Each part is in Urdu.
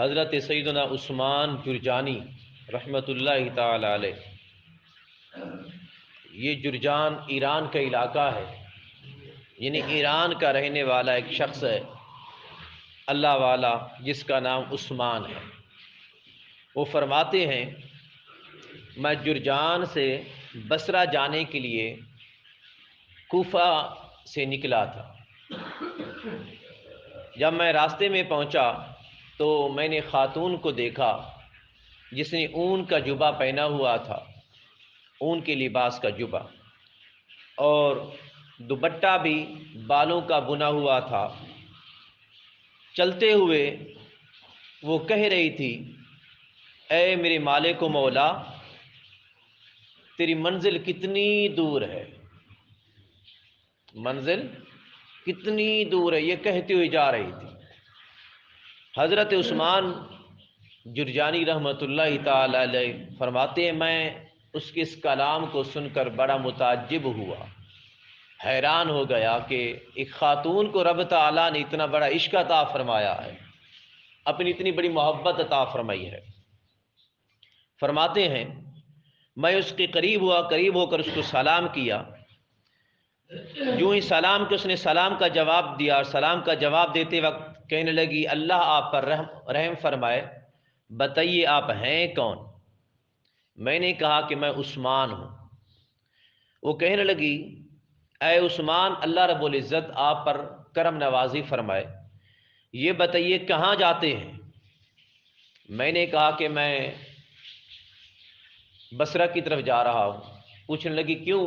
حضرت سیدنا عثمان جرجانی رحمۃ اللہ تعالی علیہ، یہ جرجان ایران کا علاقہ ہے، یعنی ایران کا رہنے والا ایک شخص ہے اللہ والا جس کا نام عثمان ہے۔ وہ فرماتے ہیں میں جرجان سے بصرہ جانے کے لیے کوفہ سے نکلا تھا۔ جب میں راستے میں پہنچا تو میں نے خاتون کو دیکھا جس نے اون کا جبہ پہنا ہوا تھا، اون کے لباس کا جبہ، اور دوپٹہ بھی بالوں کا بنا ہوا تھا۔ چلتے ہوئے وہ کہہ رہی تھی، اے میرے مالک و مولا، تیری منزل کتنی دور ہے، منزل کتنی دور ہے، یہ کہتی ہوئی جا رہی تھی۔ حضرت عثمان جرجانی رحمۃ اللہ تعالی علیہ فرماتے ہیں میں اس کے اس کلام کو سن کر بڑا متعجب ہوا، حیران ہو گیا کہ ایک خاتون کو رب تعالیٰ نے اتنا بڑا عشق عطا فرمایا ہے، اپنی اتنی بڑی محبت عطا فرمائی ہے۔ فرماتے ہیں میں اس کے قریب ہوا، قریب ہو کر اس کو سلام کیا۔ جو ہی سلام کہ اس نے سلام کا جواب دیا، اور سلام کا جواب دیتے وقت کہنے لگی اللہ آپ پر رحم فرمائے، بتائیے آپ ہیں کون؟ میں نے کہا کہ میں عثمان ہوں۔ وہ کہنے لگی اے عثمان، اللہ رب العزت آپ پر کرم نوازی فرمائے، یہ بتائیے کہاں جاتے ہیں؟ میں نے کہا کہ میں بصرہ کی طرف جا رہا ہوں۔ پوچھنے لگی کیوں؟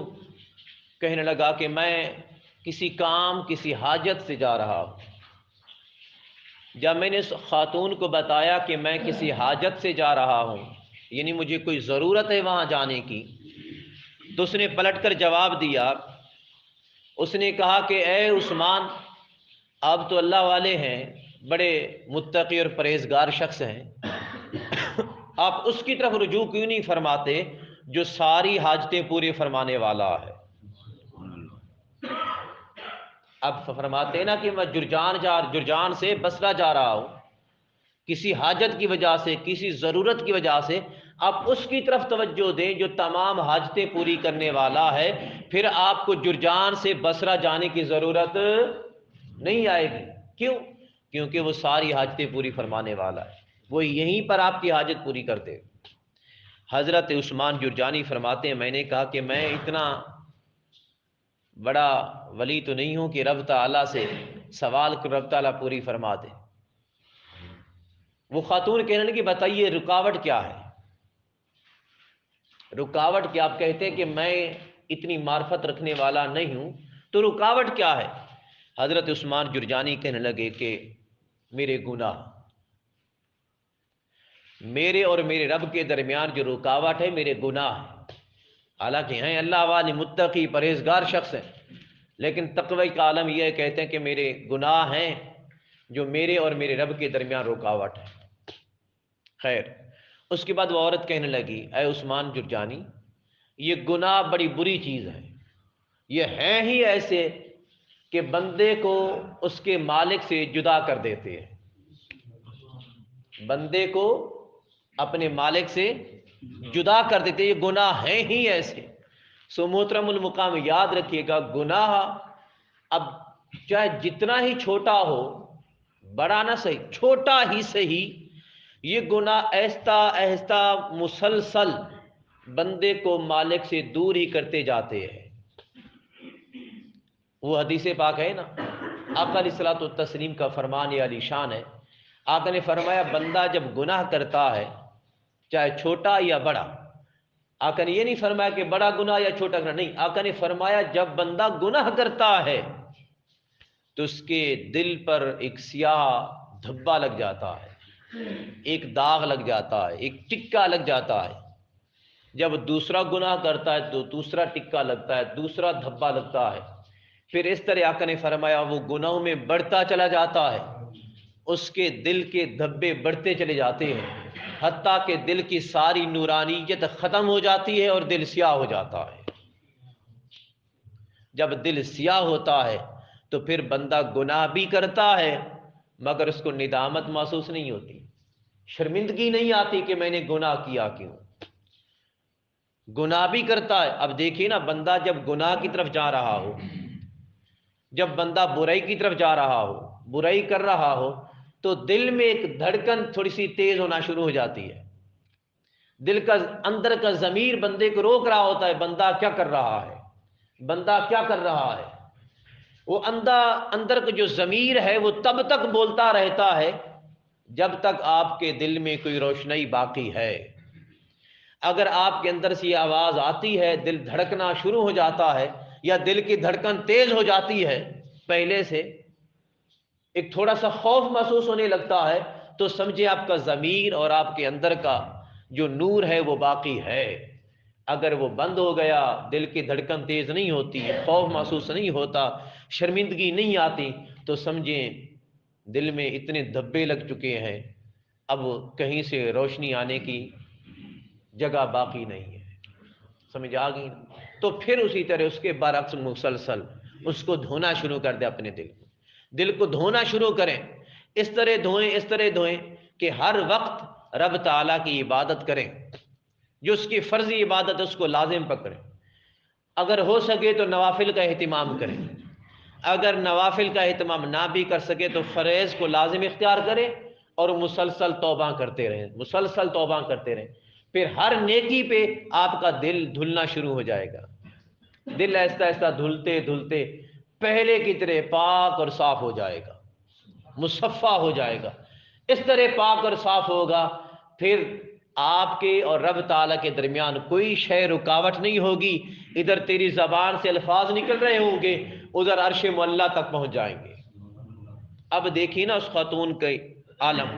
کہنے لگا کہ میں کسی کام، کسی حاجت سے جا رہا ہوں۔ جب میں نے اس خاتون کو بتایا کہ میں کسی حاجت سے جا رہا ہوں، یعنی مجھے کوئی ضرورت ہے وہاں جانے کی، تو اس نے پلٹ کر جواب دیا، اس نے کہا کہ اے عثمان، آپ تو اللہ والے ہیں، بڑے متقی اور پرہیزگار شخص ہیں، آپ اس کی طرف رجوع کیوں نہیں فرماتے جو ساری حاجتیں پوری فرمانے والا ہے؟ اب فرماتے ہیں نا کہ میں جرجان سے بصرہ جا رہا ہوں، کسی حاجت کی وجہ سے، کسی ضرورت کی وجہ سے، آپ اس کی طرف توجہ دیں جو تمام حاجتیں پوری کرنے والا ہے، پھر آپ کو جرجان سے بصرہ جانے کی ضرورت نہیں آئے گی۔ کیوں؟ کیونکہ وہ ساری حاجتیں پوری فرمانے والا ہے، وہ یہیں پر آپ کی حاجت پوری کر دے۔ حضرت عثمان جرجانی فرماتے ہیں میں نے کہا کہ میں اتنا بڑا ولی تو نہیں ہوں کہ رب تعالیٰ سے سوال کر رب تعالیٰ پوری فرما دے۔ وہ خاتون کہنے لگی بتائیے رکاوٹ کیا ہے؟ رکاوٹ کیا؟ آپ کہتے ہیں کہ میں اتنی معرفت رکھنے والا نہیں ہوں، تو رکاوٹ کیا ہے؟ حضرت عثمان جرجانی کہنے لگے کہ میرے گناہ، میرے اور میرے رب کے درمیان جو رکاوٹ ہے میرے گناہ ہے۔ حالانکہ ہیں اللہ والے متقی پرہیزگار شخص ہیں، لیکن تقوی کا عالم یہ کہتے ہیں کہ میرے گناہ ہیں جو میرے اور میرے رب کے درمیان رکاوٹ ہے۔ خیر، اس کے بعد وہ عورت کہنے لگی اے عثمان جرجانی، یہ گناہ بڑی بری چیز ہے، یہ ہیں ہی ایسے کہ بندے کو اس کے مالک سے جدا کر دیتے ہیں، بندے کو اپنے مالک سے جدا کر دیتے، یہ گناہ ہیں ہی ایسے۔ سو محترم المقام یاد رکھیے گا، گناہ اب چاہے جتنا ہی چھوٹا ہو، بڑا نہ صحیح، چھوٹا ہی صحیح، یہ گناہ آہستہ آہستہ مسلسل بندے کو مالک سے دور ہی کرتے جاتے ہیں۔ وہ حدیث پاک ہے نا، آقا علیہ الصلوۃ والتسلیم کا فرمان علی شان ہے، آقا نے فرمایا بندہ جب گناہ کرتا ہے چاہے چھوٹا یا بڑا، آقا نے یہ نہیں فرمایا کہ بڑا گناہ یا چھوٹا گناہ، نہیں، آقا نے فرمایا جب بندہ گناہ کرتا ہے تو اس کے دل پر ایک سیاہ دھبا لگ جاتا ہے، ایک داغ لگ جاتا ہے، ایک ٹکا لگ جاتا ہے۔ جب دوسرا گناہ کرتا ہے تو دوسرا ٹکا لگتا ہے، دوسرا دھبا لگتا ہے، پھر اس طرح آقا نے فرمایا وہ گناہوں میں بڑھتا چلا جاتا ہے، اس کے دل کے دھبے بڑھتے چلے جاتے ہیں، حتیٰ کہ دل کی ساری نورانیت ختم ہو جاتی ہے اور دل سیاہ ہو جاتا ہے۔ جب دل سیاہ ہوتا ہے تو پھر بندہ گناہ بھی کرتا ہے مگر اس کو ندامت محسوس نہیں ہوتی، شرمندگی نہیں آتی کہ میں نے گناہ کیا کیوں، گناہ بھی کرتا ہے۔ اب دیکھیے نا، بندہ جب گناہ کی طرف جا رہا ہو، جب بندہ برائی کی طرف جا رہا ہو، برائی کر رہا ہو، تو دل میں ایک دھڑکن تھوڑی سی تیز ہونا شروع ہو جاتی ہے، دل کا اندر کا ضمیر بندے کو روک رہا ہوتا ہے، بندہ کیا کر رہا ہے، بندہ کیا کر رہا ہے۔ وہ اندر کا جو ضمیر ہے وہ تب تک بولتا رہتا ہے جب تک آپ کے دل میں کوئی روشنی باقی ہے۔ اگر آپ کے اندر سے یہ آواز آتی ہے، دل دھڑکنا شروع ہو جاتا ہے، یا دل کی دھڑکن تیز ہو جاتی ہے پہلے سے، ایک تھوڑا سا خوف محسوس ہونے لگتا ہے، تو سمجھے آپ کا ضمیر اور آپ کے اندر کا جو نور ہے وہ باقی ہے۔ اگر وہ بند ہو گیا، دل کی دھڑکن تیز نہیں ہوتی، خوف محسوس نہیں ہوتا، شرمندگی نہیں آتی، تو سمجھیں دل میں اتنے دھبے لگ چکے ہیں، اب کہیں سے روشنی آنے کی جگہ باقی نہیں ہے۔ سمجھ آ گئی؟ تو پھر اسی طرح اس کے برعکس مسلسل اس کو دھونا شروع کر دے، اپنے دل کو دھونا شروع کریں، اس طرح دھوئیں، اس طرح دھوئیں کہ ہر وقت رب تعالیٰ کی عبادت کریں، جو اس کی فرضی عبادت اس کو لازم پکڑیں، اگر ہو سکے تو نوافل کا اہتمام کریں، اگر نوافل کا اہتمام نہ بھی کر سکے تو فرائض کو لازم اختیار کریں، اور مسلسل توبہ کرتے رہیں، مسلسل توبہ کرتے رہیں، پھر ہر نیکی پہ آپ کا دل دھلنا شروع ہو جائے گا، دل ایسا ایسا دھلتے دھلتے پہلے کی طرح پاک اور صاف ہو جائے گا، مصفہ ہو جائے گا۔ اس طرح پاک اور صاف ہوگا، پھر آپ کے اور رب تعالیٰ کے درمیان کوئی شے رکاوٹ نہیں ہوگی، ادھر تیری زبان سے الفاظ نکل رہے ہوں گے، ادھر عرش معلیٰ تک پہنچ جائیں گے۔ اب دیکھیے نا اس خاتون کے عالم،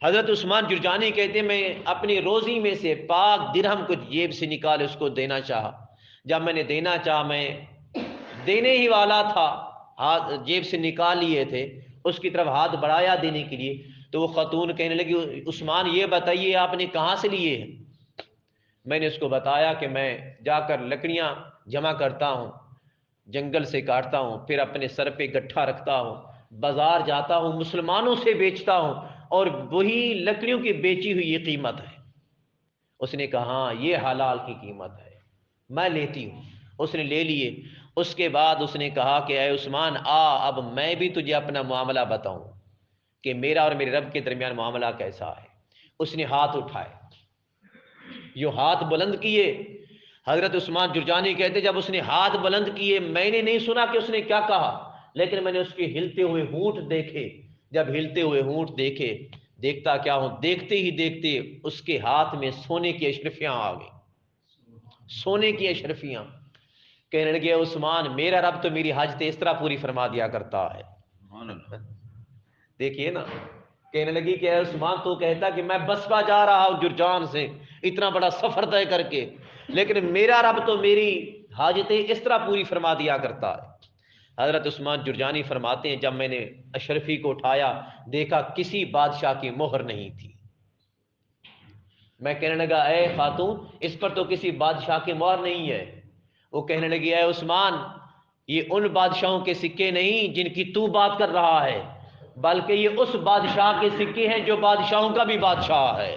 حضرت عثمان جرجانی کہتے ہیں میں اپنی روزی میں سے پاک درہم کچھ جیب سے نکال اس کو دینا چاہا، جب میں نے دینا چاہا، میں دینے ہی والا تھا، ہاتھ جیب سے نکال لیے تھے، اس کی طرف ہاتھ بڑھایا دینے کے لیے، تو وہ خاتون کہنے لگی عثمان یہ بتائیے آپ نے کہاں سے لیے ہیں؟ میں نے اس کو بتایا کہ میں جا کر لکڑیاں جمع کرتا ہوں، جنگل سے کاٹتا ہوں، پھر اپنے سر پہ گٹھا رکھتا ہوں، بازار جاتا ہوں، مسلمانوں سے بیچتا ہوں، اور وہی لکڑیوں کی بیچی ہوئی یہ قیمت ہے۔ اس نے کہا ہاں یہ حلال کی قیمت ہے، میں لیتی ہوں۔ اس نے لے لیے۔ اس کے بعد اس نے کہا کہ اے عثمان اب میں بھی تجھے اپنا معاملہ بتاؤں کہ میرا اور میرے رب کے درمیان معاملہ کیسا ہے۔ اس نے ہاتھ اٹھائے، جو ہاتھ بلند کیے، حضرت عثمان جرجانی کہتے جب اس نے ہاتھ بلند کیے، میں نے نہیں سنا کہ اس نے کیا کہا، لیکن میں نے اس کے ہلتے ہوئے ہونٹ دیکھے، جب ہلتے ہوئے ہونٹ دیکھے، دیکھتا کیا ہوں، دیکھتے ہی دیکھتے اس کے ہاتھ میں سونے کی اشرفیاں آ گئی، سونے کی اشرفیاں۔ کہنے لگے عثمان میرا رب تو میری حاجت اس طرح پوری فرما دیا کرتا ہے۔ دیکھیے نا، کہنے لگی کہ اے عثمان تو کہتا کہ میں بسپا جا رہا ہوں جرجان سے اتنا بڑا سفر طے کر کے، لیکن میرا رب تو میری حاجتیں اس طرح پوری فرما دیا کرتا ہے۔ حضرت عثمان جرجانی فرماتے ہیں جب میں نے اشرفی کو اٹھایا دیکھا کسی بادشاہ کی مہر نہیں تھی۔ میں کہنے لگا اے خاتون اس پر تو کسی بادشاہ کی مہر نہیں ہے۔ وہ کہنے لگی اے عثمان یہ ان بادشاہوں کے سکے نہیں جن کی تو بات کر رہا ہے، بلکہ یہ اس بادشاہ کے سکے ہیں جو بادشاہوں کا بھی بادشاہ ہے،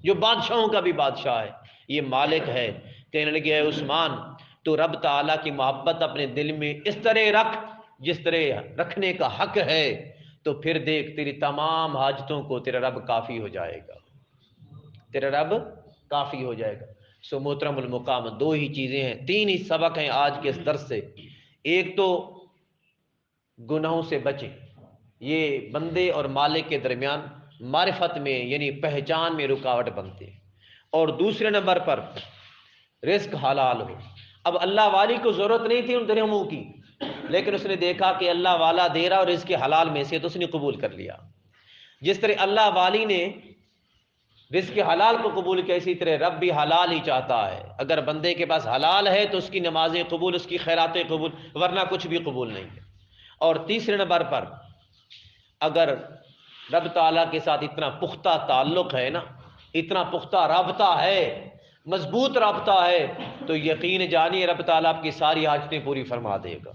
جو بادشاہوں کا بھی بادشاہ ہے، یہ مالک ہے۔ کہنے لگے اے عثمان تو رب تعالیٰ کی محبت اپنے دل میں اس طرح رکھ جس طرح رکھنے کا حق ہے، تو پھر دیکھ تیری تمام حاجتوں کو تیرا رب کافی ہو جائے گا، تیرا رب کافی ہو جائے گا۔ سو محترم المقام دو ہی چیزیں ہیں، تین ہی سبق ہیں آج کے اس درس سے۔ ایک تو گناہوں سے بچیں، یہ بندے اور مالک کے درمیان معرفت میں یعنی پہچان میں رکاوٹ بنتے ہیں، اور دوسرے نمبر پر رزق حلال ہو۔ اب اللہ والی کو ضرورت نہیں تھی ان درہموں کی، لیکن اس نے دیکھا کہ اللہ والا دے رہا اور رزق حلال میں سے، تو اس نے قبول کر لیا۔ جس طرح اللہ والی نے رزق حلال کو قبول کیا، اسی طرح رب بھی حلال ہی چاہتا ہے۔ اگر بندے کے پاس حلال ہے تو اس کی نمازیں قبول، اس کی خیراتیں قبول، ورنہ کچھ بھی قبول نہیں ہے۔ اور تیسرے نمبر پر اگر رب تعالیٰ کے ساتھ اتنا پختہ تعلق ہے نا، اتنا پختہ رابطہ ہے، مضبوط رابطہ ہے، تو یقین جانیے رب تعالیٰ آپ کی ساری حاجتیں پوری فرما دے گا۔